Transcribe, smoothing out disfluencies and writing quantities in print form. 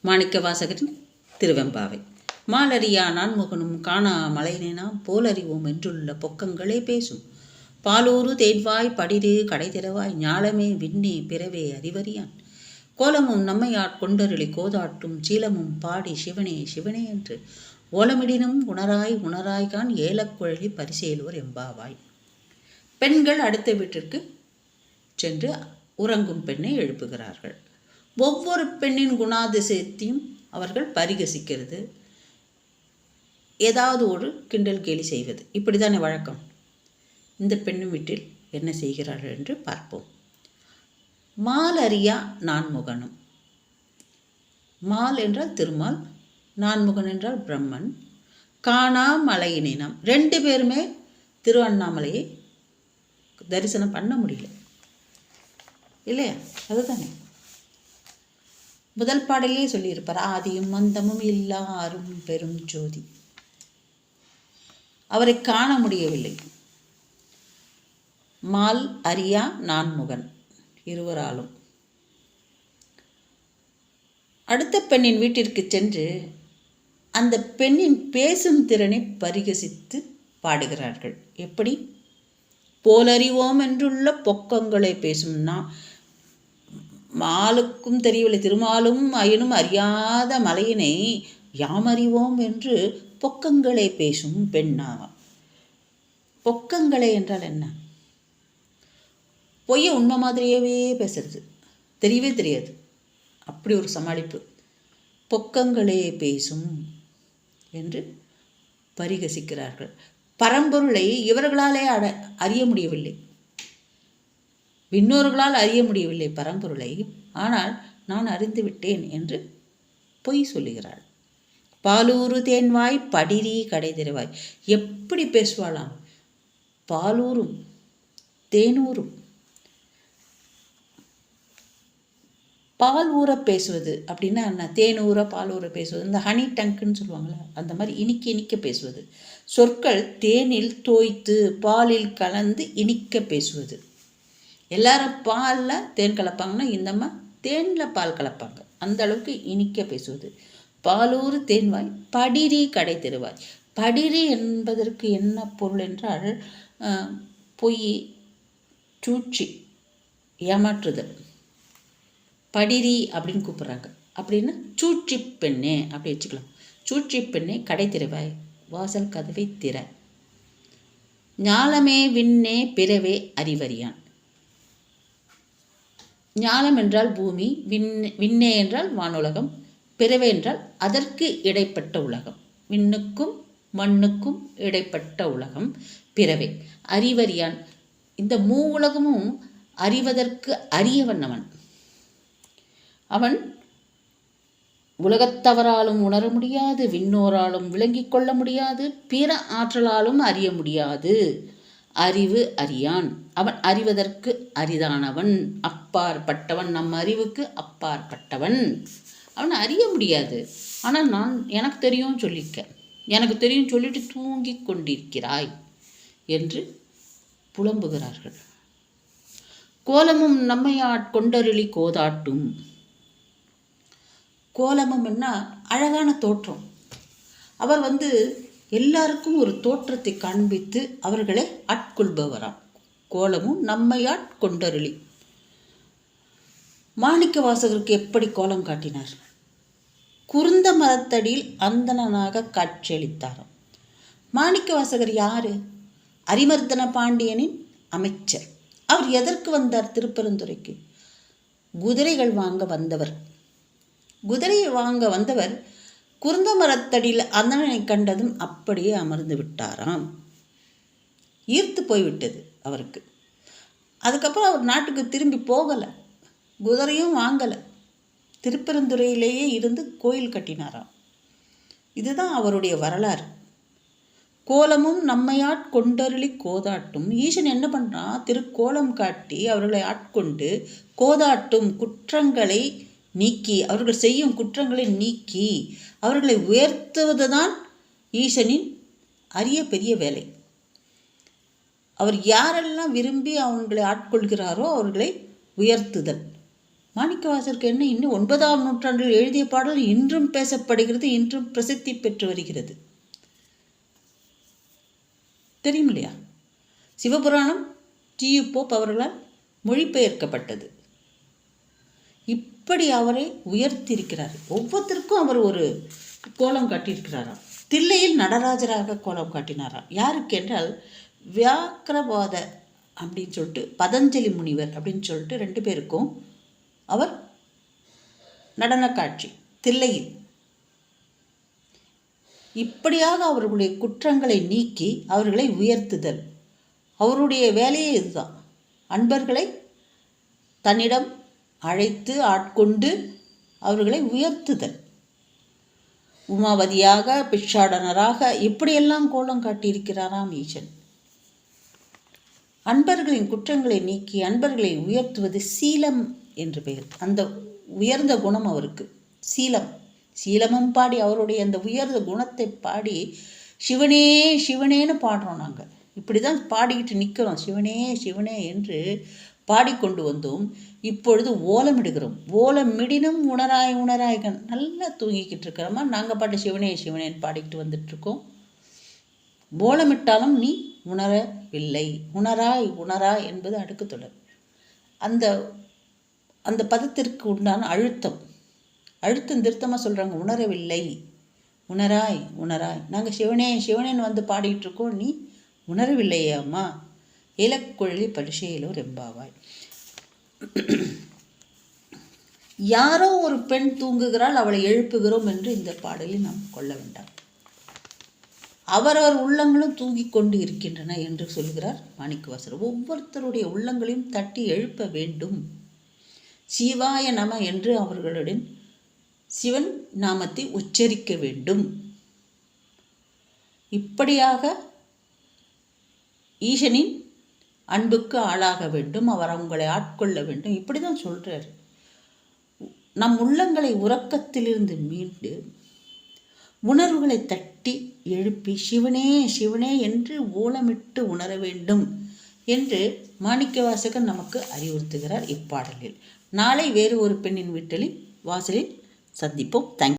மாணிக்கவாசகரின் திருவெம்பாவை. மாலறியா நான்முகனும் காணா மலையினாம் போலறிவோம் என்றுள்ள பொக்கங்களே பேசும். பாலூரு தேன்வாய் படிரு கடைதிரவாய் ஞாலமே விண்ணே பிறவே அறிவறியான். கோலமும் நம்மையாட் கொண்டருளி கோதாட்டும் சீலமும் பாடி சிவனே சிவனே என்று ஓலமிடினும் உணராய் உணராய்கான் ஏலக்குழலி பரிசேலோர் எம்பாவாய். பெண்கள் அடுத்த வீட்டிற்கு சென்று உறங்கும் பெண்ணை எழுப்புகிறார்கள். ஒவ்வொரு பெண்ணின் குணாதிசயத்தையும் அவர்கள் பரிகசிக்கிறது, ஏதாவது ஒரு கிண்டல் கேலி செய்வது, இப்படித்தானே வழக்கம். இந்த பெண்ணும் வீட்டில் என்ன செய்கிறார்கள் என்று பார்ப்போம். மாலறியா நான்முகனும். மால் என்றால் திருமால், நான்முகன் என்றால் பிரம்மன். காணா மலையினம், ரெண்டு பேருமே திருவண்ணாமலையை தரிசனம் பண்ண முடியல இல்லையா? அதுதானே முதல் பாடலே சொல்லியிருப்பார், ஆதியும் மந்தமும் எல்லாரும் பெரும் ஜோதி. அவரை காண முடியவில்லை. மால் அரியா நான்முகன் இருவராலும். அடுத்த பெண்ணின் வீட்டிற்கு சென்று அந்த பெண்ணின் பேசும் திறனை பரிகசித்து பாடுகிறார்கள். எப்படி? போலறிவோம் என்றுள்ள பொக்கங்களை பேசும்னா, மாலுக்கும் தெரியவில்லை, திருமாலும் அயனும் அறியாத மலையினை யாமறிவோம் என்று பொக்கங்களை பேசும் பெண்ணாவாம். பொக்கங்களை என்றால் என்ன? பொய்ய உண்மை மாதிரியவே பேசுறது, தெரியவே தெரியாது, அப்படி ஒரு சமாளிப்பு. பொக்கங்களே பேசும் என்று பரிகசிக்கிறார்கள். பரம்பொருளை இவர்களாலே அறிய முடியவில்லை, விண்ணோர்களால் அறிய முடியவில்லை பரம்பொருளை. ஆனால் நான் அறிந்து விட்டேன் என்று பொய் சொல்லுகிறாள். பாலூரு தேன்வாய் படிரி கடை திரவாய். எப்படி பேசுவாளாம்? பாலூரும் தேனூரும். பால் ஊற பேசுவது அப்படின்னா என்ன? தேன் ஊற பால் ஊற பேசுவது, இந்த ஹனி டங்குன்னு சொல்லுவாங்களே, அந்த மாதிரி இனிக்க இனிக்க பேசுவது. சொற்கள் தேனில் தோய்த்து பாலில் கலந்து இனிக்க பேசுவது. எல்லாரும் பாலில் தேன் கலப்பாங்கன்னா இந்தம்மா தேனில் பால் கலப்பாங்க, அந்த அளவுக்கு இனிக்க பேசுவது. பாலூர் தேன்வாய் படிரி கடை தெருவாய். படிரி என்பதற்கு என்ன பொருள் என்றால் பொய், சூழ்ச்சி, ஏமாற்றுதல். படிரி அப்படின்னு கூப்பிட்றாங்க. அப்படின்னா சூழ்ச்சி பெண்ணே அப்படி வச்சுக்கலாம். சூழ்ச்சி பெண்ணே கடை திறவாய், வாசல் கதவை திற. ஞாலமே விண்ணே பிறவே அறிவறியான். ஞாலம் என்றால் பூமி, விண்ணே என்றால் வானுலகம், பிறவே என்றால் அதற்கு இடைப்பட்ட உலகம். விண்ணுக்கும் மண்ணுக்கும் இடைப்பட்ட உலகம் பிறவே. அறிவறியான், இந்த மூ உலகமும் அறிவதற்கு அரியவன் அவன். அவன் உலகத்தவராலும் உணர முடியாது, விண்ணோராலும் விளங்கிக் கொள்ள முடியாது, பிற ஆற்றலாலும் அறிய முடியாது. அறிவு அறியான், அவன் அறிவதற்கு அரிதானவன், அப்பாற்பட்டவன், நம் அறிவுக்கு அப்பாற்பட்டவன். அவன் அறிய முடியாது. ஆனால் எனக்கு தெரியும் சொல்லிக்க, எனக்கு தெரியும் சொல்லிட்டு தூங்கி கொண்டிருக்கிறாய் என்று புலம்புகிறார்கள். கோலமும் நம்மையாட் கொண்டருளி கோதாட்டும். கோலமும்னா அழகான தோற்றம். அவர் எல்லாருக்கும் ஒரு தோற்றத்தை காண்பித்து அவர்களை ஆட்கொள்பவராம். கோலமும் நம்மையாட் கொண்டருளி. மாணிக்க வாசகருக்கு எப்படி கோலம் காட்டினார்? குருந்த மரத்தடியில் அந்தணனாக காட்சியளித்தாராம். மாணிக்க வாசகர் யாரு? அரிமர்தன பாண்டியனின் அமைச்சர். அவர் எதற்கு வந்தார் திருப்பெருந்துறைக்கு? குதிரைகள் வாங்க வந்தவர். குதிரையை வாங்க வந்தவர் குருந்த மரத்தடியில் அந்தணனை கண்டதும் அப்படியே அமர்ந்து விட்டாராம். ஈர்த்து போய்விட்டது அவருக்கு. அதுக்கப்புறம் அவர் நாட்டுக்கு திரும்பி போகலை, குதிரையும் வாங்கலை, திருப்பெருந்துறையிலேயே இருந்து கோயில் கட்டினாராம். இதுதான் அவருடைய வரலாறு. கோலமும் நம்மையாட் கொண்டருளி கோதாட்டும். ஈசன் என்ன பண்ணுறான்? திருக்கோலம் காட்டி அவர்களை ஆட்கொண்டு கோதாட்டும் குற்றங்களை நீக்கி, அவர்கள் செய்யும் குற்றங்களை நீக்கி அவர்களை உயர்த்துவதுதான் ஈசனின் அரிய பெரிய வேலை. அவர் யாரெல்லாம் விரும்பி அவங்களை ஆட்கொள்கிறாரோ அவர்களை உயர்த்துதல். மாணிக்கவாசகருக்கு என்ன, இன்னும் 9ஆம் நூற்றாண்டில் எழுதிய பாடல் இன்றும் பேசப்படுகிறது, இன்றும் பிரசித்தி பெற்று வருகிறது. தெரியும் இல்லையா? சிவபுராணம் டி.யு. போப் அவர்களால் மொழிபெயர்க்கப்பட்டது. இப்படி அவரை உயர்த்தியிருக்கிறார். ஒவ்வொருத்தருக்கும் அவர் ஒரு கோலம் காட்டியிருக்கிறாராம். தில்லையில் நடராஜராக கோலம் காட்டினாராம். யாருக்கு என்றால் வியாக்கிரவாத அப்படின்னு சொல்லிட்டு பதஞ்சலி முனிவர் அப்படின்னு சொல்லிட்டு 2 பேருக்கும் அவர் நடன காட்சி தில்லையில். இப்படியாக அவர்களுடைய குற்றங்களை நீக்கி அவர்களை உயர்த்துதல். அவருடைய வேலையே இதுதான். அன்பர்களை தன்னிடம் அழைத்து ஆட்கொண்டு அவர்களை உயர்த்துதல். உமாவதியாக, பிட்சாடனராக இப்படியெல்லாம் கோலம் காட்டியிருக்கிறாராம் ஈசன். அன்பர்களின் குற்றங்களை நீக்கி அன்பர்களை உயர்த்துவது சீலம் என்று பெயர். அந்த உயர்ந்த குணம் அவருக்கு சீலம். சீலமும் பாடி அவருடைய அந்த உயர்ந்த குணத்தை பாடி சிவனே சிவனேன்னு பாடுறோம். நாங்கள் இப்படி தான் பாடிக்கிட்டு நிற்கிறோம். சிவனே சிவனே என்று பாடிக்கொண்டு வந்தோம். இப்பொழுது ஓலமிடுகிறோம். ஓலமிடினும் உணராய் உணராய்கன். நல்லா தூங்கிக்கிட்டு இருக்கிறோமா, நாங்கள் பாட்டு சிவனே சிவனேன்னு பாடிக்கிட்டு வந்துட்டுருக்கோம். ஓலமிட்டாலும் நீ உணரவில்லை. உணராய் உணராய் என்பது அடுக்கு தொடர். அந்த அந்த பதத்திற்கு உண்டான அழுத்தம் திருத்தமாக சொல்கிறாங்க. உணரவில்லை, உணராய் உணராய். நாங்கள் சிவனே சிவனேன்னு வந்து பாடிக்கிட்டு இருக்கோம், நீ உணரவில்லையே அம்மா. இலக்குழலி பரிசையிலோ ரெம்பாவாய். யாரோ ஒரு பெண் தூங்குகிறாள், அவளை எழுப்புகிறோம் என்று இந்த பாடலில் நாம் கொள்ள வேண்டாம். அவரவர் உள்ளங்களும் தூங்கிக் கொண்டு இருக்கின்றன என்று சொல்கிறார் மாணிக்கவாசகர். ஒவ்வொருத்தருடைய உள்ளங்களையும் தட்டி எழுப்ப வேண்டும். சிவாய நம என்று அவர்களுடன் சிவன் நாமத்தை உச்சரிக்க வேண்டும். இப்படியாக ஈசனின் அன்புக்கு ஆளாக வேண்டும். அவர் அவங்களை ஆட்கொள்ள வேண்டும். இப்படி தான் சொல்கிறார். நம் உள்ளங்களை உறக்கத்திலிருந்து மீண்டு உணர்வுகளை தட்டி எழுப்பி சிவனே சிவனே என்று ஓலமிட்டு உணர வேண்டும் என்று மாணிக்கவாசகர் நமக்கு அறிவுறுத்துகிறார் இப்பாடலில். நாளை வேறு ஒரு பெண்ணின் வீட்டில் வாசலில் சந்திப்போம். தேங்க்யூ.